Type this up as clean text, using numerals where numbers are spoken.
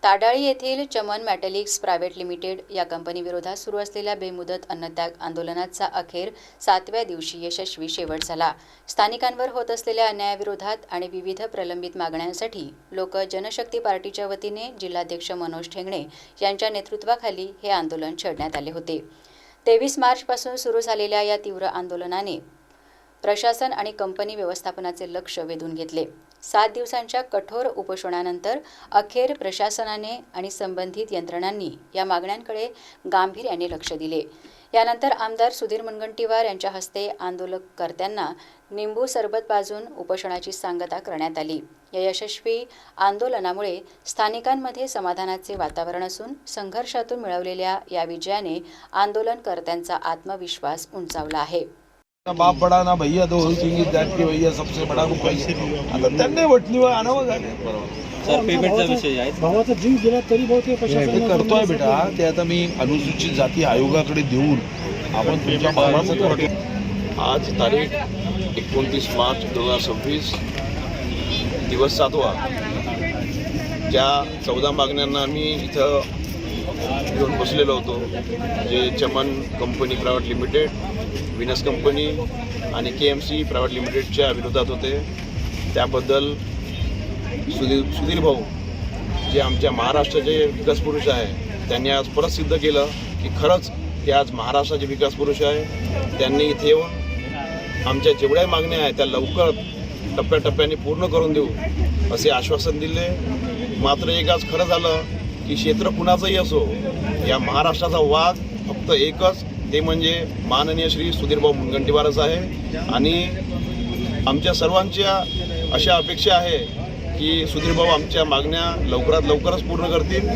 ताडाळी येथील चमन Metallics private limited या कंपनीविरोधात सुरू असलेल्या बेमुदत अन्नत्याग आंदोलनाचा अखेर 7व्या दिवशी यशस्वी शेवट झाला। स्थानिकांवर होत असलेल्या अन्यायाविरोधात आणि विविध प्रलंबित मागण्यांसाठी लोक जनशक्ती पार्टीच्या वतीने जिल्हाध्यक्ष मनोज ठेंगणे यांच्या नेतृत्वाखाली हे आंदोलन छेडण्यात आले होते। 23 मार्चपासून सुरू झालेल्या या तीव्र आंदोलनाने प्रशासन आणि कंपनी व्यवस्थापनाचे लक्ष वेधून घेतले। 7 दिवसांच्या कठोर उपोषणानंतर अखेर प्रशासनाने आणि संबंधित यंत्रणांनी या मागण्यांकडे गांभीर्याने लक्ष दिले। यानंतर आमदार सुधीर मुनगंटीवार यांच्या हस्ते आंदोलनकर्त्यांना निंबू सरबत पाजून उपोषणाची सांगता करण्यात आली। या यशस्वी आंदोलनामुळे स्थानिकांमध्ये समाधानाचे वातावरण असून संघर्षातून मिळवलेल्या या विजयाने आंदोलनकर्त्यांचा आत्मविश्वास उंचावला आहे। बाप बड़ा ना भैया दो सिंगी दैट के भैया सबसे बड़ा रुपये आता त्यांनी वटणीवर आणावं झाले। सर पेमेंटचा विषय आहे, भावाचा जीव गेला तरी बहुतेक प्रशासन करतोय बेटा। ते आता मी अनुसूचित जाती आयोगाकडे देऊन आपण तुमच्या भावाचं करतो। आज तारीख 29 मार्च 2026 दिवस 7वा। ज्या 14 मागण्यांना आम्ही इथं घेऊन बसलेलो होतो, जे Chaman company private limited, Venus company आणि KMC प्रायव्हेट लिमिटेडच्या विरोधात होते, त्याबद्दल सुधीर भाऊ जे आमच्या महाराष्ट्राचे विकास पुरुष आहे त्यांनी आज परत सिद्ध केलं की खरंच ते आज महाराष्ट्राचे विकास पुरुष आहे। त्यांनी इथे येऊन आमच्या जेवढ्या मागण्या आहेत त्या लवकर टप्प्याटप्प्याने पूर्ण करून देऊ असे आश्वासन दिले। मात्र एक आज खरं झालं की क्षेत्र कुणाचंही असो, या महाराष्ट्राचा वाघ फक्त एकच, ते म्हणजे माननीय श्री सुधीरभाऊ मुनगंटीवारच आहे। आणि आमच्या सर्वांच्या अशा अपेक्षा आहे की सुधीरभाऊ आमच्या मागण्या लवकरात लवकरच पूर्ण करतील।